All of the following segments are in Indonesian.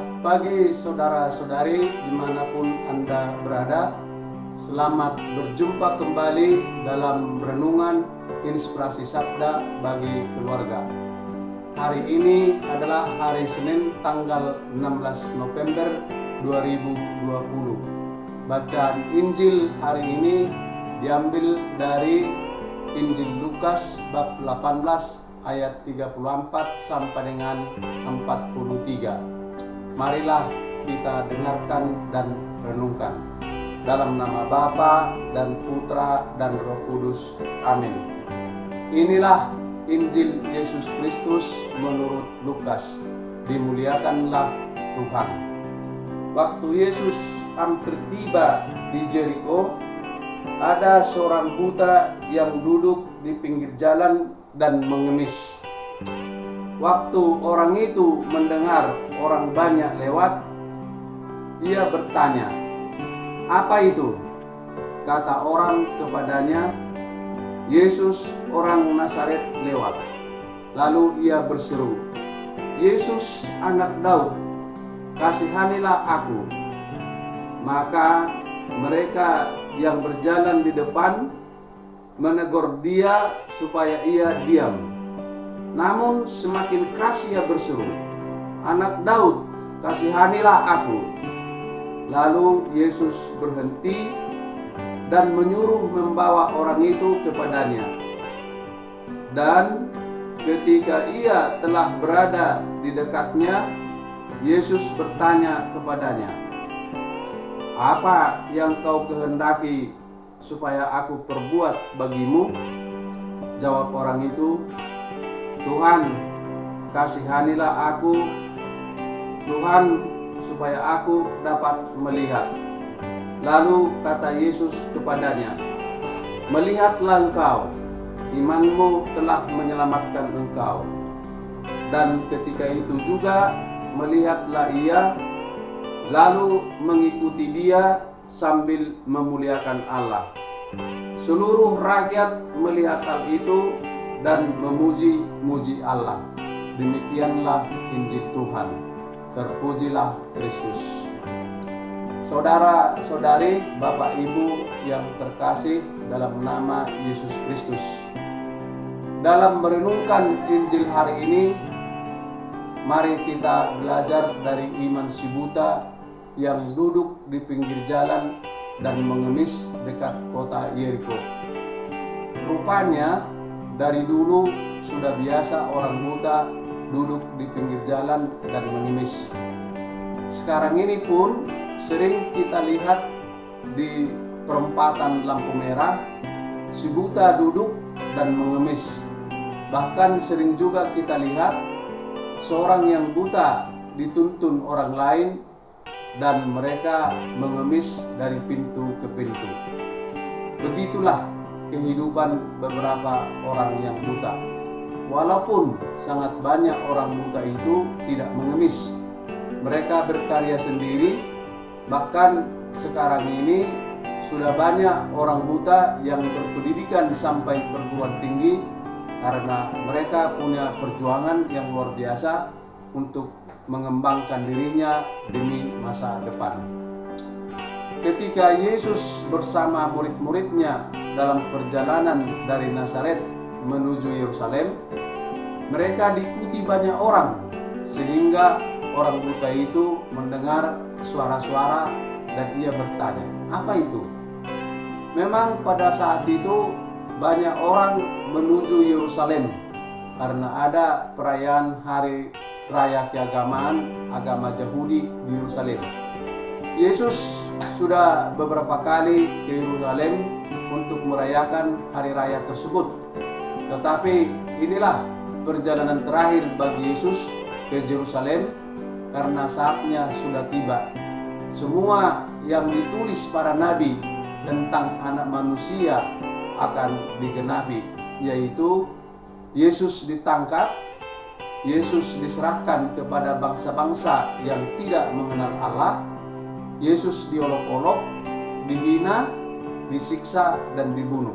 Selamat pagi saudara-saudari dimanapun Anda berada. Selamat berjumpa kembali dalam renungan inspirasi sabda bagi keluarga. Hari ini adalah hari Senin tanggal 16 November 2020. Bacaan Injil hari ini diambil dari Injil Lukas bab 18 ayat 34 sampai dengan 43. Marilah kita dengarkan dan renungkan. Dalam nama Bapa dan Putra dan Roh Kudus. Amin. Inilah Injil Yesus Kristus menurut Lukas. Dimuliakanlah Tuhan. Waktu Yesus hampir tiba di Jeriko, ada seorang buta yang duduk di pinggir jalan dan mengemis. Waktu orang itu mendengar orang banyak lewat, ia bertanya, "Apa itu?" Kata orang kepadanya, "Yesus orang Nazaret lewat." Lalu ia berseru, "Yesus anak Daud, kasihanilah aku." Maka mereka yang berjalan di depan menegur dia supaya ia diam. Namun semakin keras ia berseru, "Anak Daud, kasihanilah aku." Lalu Yesus berhenti dan menyuruh membawa orang itu kepadanya. Dan ketika ia telah berada di dekatnya, Yesus bertanya kepadanya, "Apa yang kau kehendaki supaya aku perbuat bagimu?" Jawab orang itu, "Tuhan, kasihanilah aku, Tuhan, supaya aku dapat melihat." Lalu kata Yesus kepadanya, "Melihatlah engkau, imanmu telah menyelamatkan engkau." Dan ketika itu juga melihatlah ia, lalu mengikuti dia sambil memuliakan Allah. Seluruh rakyat melihat hal itu dan memuji-muji Allah. Demikianlah Injil Tuhan. Terpujilah Kristus. Saudara-saudari, Bapak Ibu yang terkasih dalam nama Yesus Kristus. Dalam merenungkan Injil hari ini, mari kita belajar dari iman si buta yang duduk di pinggir jalan dan mengemis dekat kota Yeriko. Rupanya dari dulu sudah biasa orang buta duduk di pinggir jalan dan mengemis. Sekarang ini pun sering kita lihat di perempatan lampu merah, si buta duduk dan mengemis. Bahkan sering juga kita lihat seorang yang buta dituntun orang lain dan mereka mengemis dari pintu ke pintu. Begitulah kehidupan beberapa orang yang buta. Walaupun sangat banyak orang buta itu tidak mengemis, mereka berkarya sendiri. Bahkan sekarang ini sudah banyak orang buta yang berpendidikan sampai perguruan tinggi karena mereka punya perjuangan yang luar biasa untuk mengembangkan dirinya demi masa depan. Ketika Yesus bersama murid-muridnya dalam perjalanan dari Nazaret menuju Yerusalem, mereka diikuti banyak orang sehingga orang buta itu mendengar suara-suara dan ia bertanya, "Apa itu?" Memang pada saat itu banyak orang menuju Yerusalem karena ada perayaan hari raya keagamaan agama Yahudi di Yerusalem. Yesus sudah beberapa kali ke Yerusalem untuk merayakan hari raya tersebut. Tetapi inilah perjalanan terakhir bagi Yesus ke Yerusalem karena saatnya sudah tiba. Semua yang ditulis para nabi tentang anak manusia akan digenapi, yaitu Yesus ditangkap, Yesus diserahkan kepada bangsa-bangsa yang tidak mengenal Allah, Yesus diolok-olok, dihina, disiksa, dan dibunuh.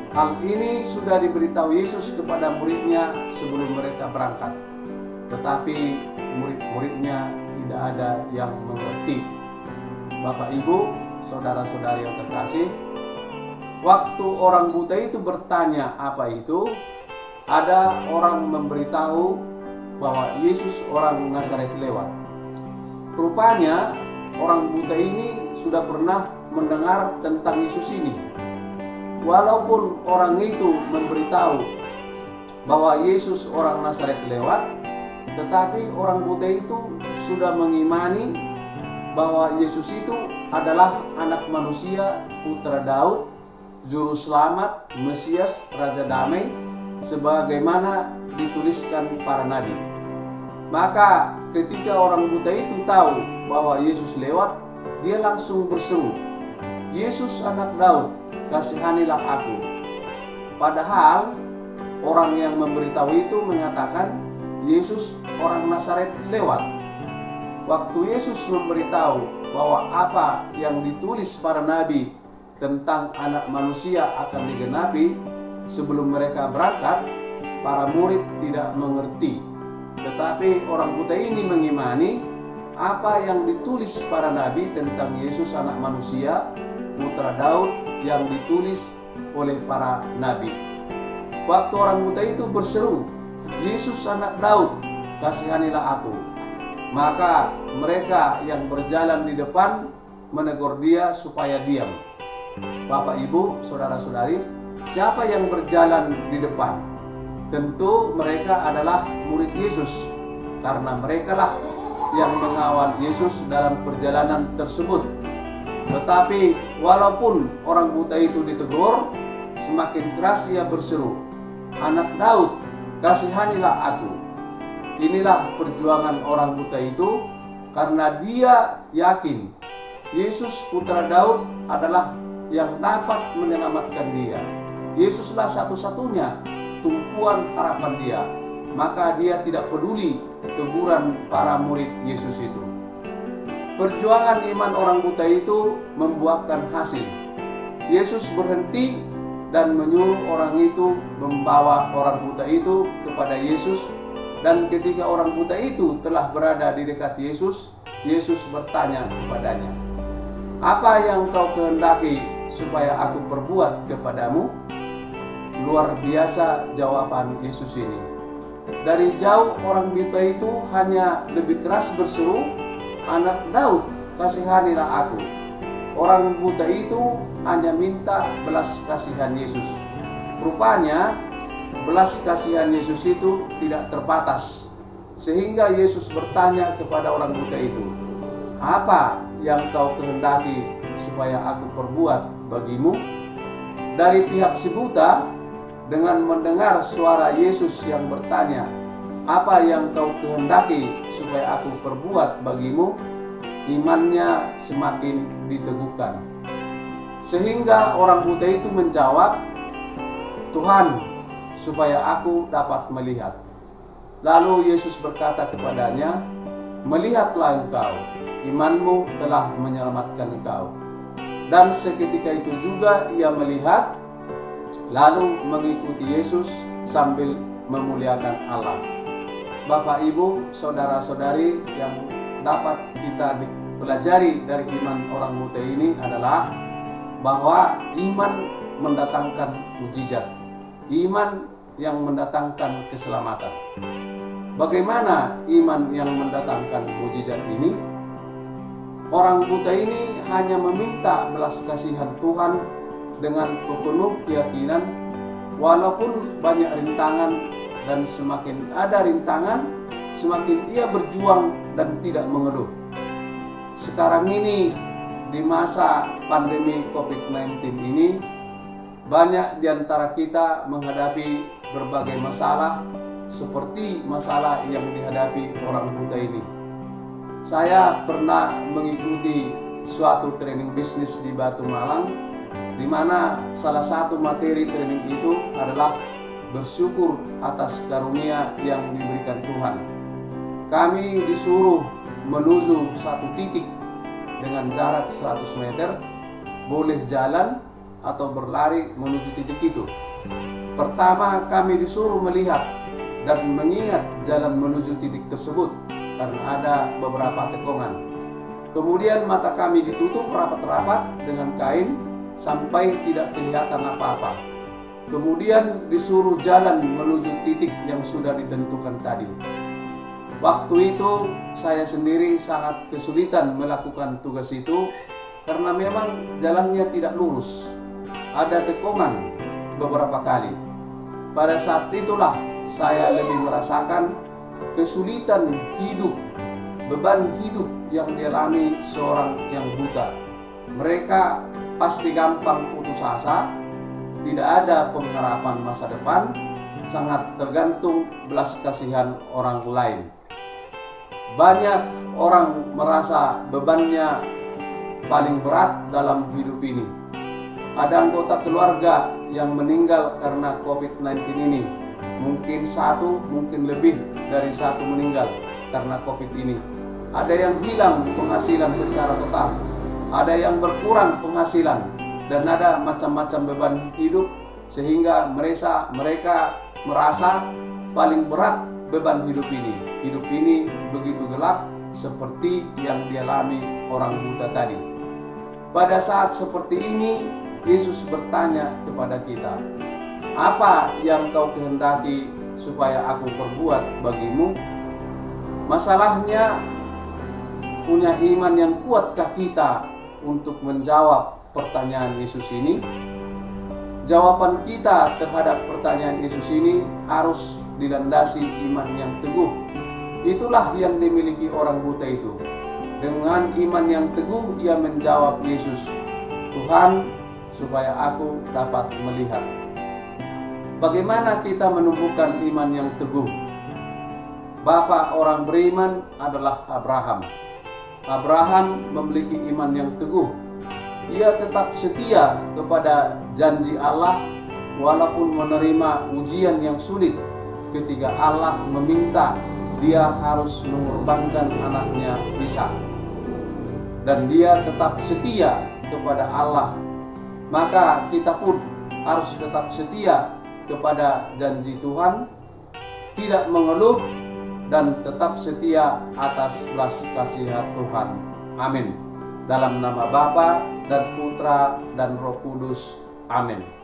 Hal ini sudah diberitahu Yesus kepada muridnya sebelum mereka berangkat. Tetapi murid-muridnya tidak tidak ada yang mengerti. Bapak, Ibu, saudara-saudari yang terkasih, waktu orang buta itu bertanya apa itu, ada orang memberitahu bahwa Yesus orang Nazaret lewat. Rupanya orang buta ini sudah pernah mendengar tentang Yesus ini. Walaupun orang itu memberitahu bahwa Yesus orang Nazaret lewat, tetapi orang buta itu sudah mengimani bahwa Yesus itu adalah anak manusia, putra Daud, juru selamat, Mesias, Raja Damai, sebagaimana dituliskan para nabi. Maka ketika orang buta itu tahu bahwa Yesus lewat, dia langsung berseru, "Yesus anak Daud, kasihanilah aku." Padahal orang yang memberitahu itu mengatakan Yesus orang Nazaret lewat. Waktu Yesus memberitahu bahwa apa yang ditulis para nabi tentang anak manusia akan digenapi, sebelum mereka berangkat, para murid tidak mengerti. Tetapi orang buta ini mengimani apa yang ditulis para nabi tentang Yesus anak manusia, putra Daud, yang ditulis oleh para nabi. Waktu orang buta itu berseru, "Yesus anak Daud, kasihanilah aku." Maka mereka yang berjalan di depan menegur dia supaya diam. Bapak, Ibu, saudara-saudari, siapa yang berjalan di depan? Tentu mereka adalah murid Yesus, karena merekalah yang mengawal Yesus dalam perjalanan tersebut. Tetapi walaupun orang buta itu ditegur, semakin keras ia berseru, "Anak Daud, kasihanilah aku." Inilah perjuangan orang buta itu, karena dia yakin Yesus putra Daud adalah yang dapat menyelamatkan dia. Yesuslah satu-satunya tumpuan harapan dia. Maka dia tidak peduli teguran para murid Yesus itu. Perjuangan iman orang buta itu membuahkan hasil. Yesus berhenti dan menyuruh orang itu membawa orang buta itu kepada Yesus. Dan ketika orang buta itu telah berada di dekat Yesus, Yesus bertanya kepadanya, "Apa yang kau kehendaki supaya aku perbuat kepadamu?" Luar biasa jawaban Yesus ini. Dari jauh orang buta itu hanya lebih keras berseru, "Anak Daud, kasihanilah aku." Orang buta itu hanya minta belas kasihan Yesus. Rupanya belas kasihan Yesus itu tidak terbatas, sehingga Yesus bertanya kepada orang buta itu, "Apa yang kau kehendaki supaya aku perbuat bagimu?" Dari pihak si buta, dengan mendengar suara Yesus yang bertanya, "Apa yang kau kehendaki supaya aku perbuat bagimu?" imannya semakin diteguhkan. Sehingga orang buta itu menjawab, "Tuhan, supaya aku dapat melihat." Lalu Yesus berkata kepadanya, "Melihatlah engkau, imanmu telah menyelamatkan engkau." Dan seketika itu juga ia melihat, lalu mengikuti Yesus sambil memuliakan Allah. Bapak, Ibu, saudara-saudari, yang dapat kita pelajari dari iman orang buta ini adalah bahwa iman mendatangkan mukjizat. Iman yang mendatangkan keselamatan. Bagaimana iman yang mendatangkan mukjizat ini? Orang buta ini hanya meminta belas kasihan Tuhan dengan penuh keyakinan, walaupun banyak rintangan, dan semakin ada rintangan, semakin ia berjuang dan tidak mengeluh. Sekarang ini, di masa pandemi COVID-19 ini, banyak di antara kita menghadapi berbagai masalah, seperti masalah yang dihadapi orang buta ini. Saya pernah mengikuti suatu training bisnis di Batu Malang, di mana salah satu materi training itu adalah bersyukur atas karunia yang diberikan Tuhan. Kami disuruh menuju satu titik dengan jarak 100 meter, boleh jalan atau berlari menuju titik itu. Pertama, kami disuruh melihat dan mengingat jalan menuju titik tersebut. karena ada beberapa tekongan. Kemudian mata kami ditutup rapat-rapat dengan kain sampai tidak kelihatan apa-apa. Kemudian disuruh jalan menuju titik yang sudah ditentukan tadi. Waktu itu saya sendiri sangat kesulitan melakukan tugas itu karena memang jalannya tidak lurus. Ada tekongan beberapa kali. Pada saat itulah saya lebih merasakan kesulitan hidup, beban hidup yang dialami seorang yang buta. Mereka pasti gampang putus asa, tidak ada pengharapan masa depan, sangat tergantung belas kasihan orang lain. Banyak orang merasa bebannya paling berat dalam hidup ini. Ada anggota keluarga yang meninggal karena COVID-19 ini. Mungkin satu, mungkin lebih dari satu meninggal karena COVID ini. Ada yang hilang penghasilan secara total, ada yang berkurang penghasilan, dan ada macam-macam beban hidup sehingga mereka merasa paling berat beban hidup ini. Hidup ini begitu gelap seperti yang dialami orang buta tadi. Pada saat seperti ini, Yesus bertanya kepada kita, "Apa yang kau kehendaki supaya aku perbuat bagimu?" Masalahnya, punya iman yang kuatkah kita untuk menjawab pertanyaan Yesus ini? Jawaban kita terhadap pertanyaan Yesus ini harus dilandasi iman yang teguh. Itulah yang dimiliki orang buta itu. Dengan iman yang teguh ia menjawab Yesus, "Tuhan, supaya aku dapat melihat." Bagaimana kita menumbuhkan iman yang teguh? Bapak orang beriman adalah Abraham. Abraham memiliki iman yang teguh. Ia tetap setia kepada janji Allah walaupun menerima ujian yang sulit ketika Allah meminta dia harus mengorbankan anaknya Ishak. Dan dia tetap setia kepada Allah. Maka kita pun harus tetap setia kepada janji Tuhan, tidak mengeluh, dan tetap setia atas belas kasihan Tuhan. Amin. Dalam nama Bapa dan Putra dan Roh Kudus. Amin.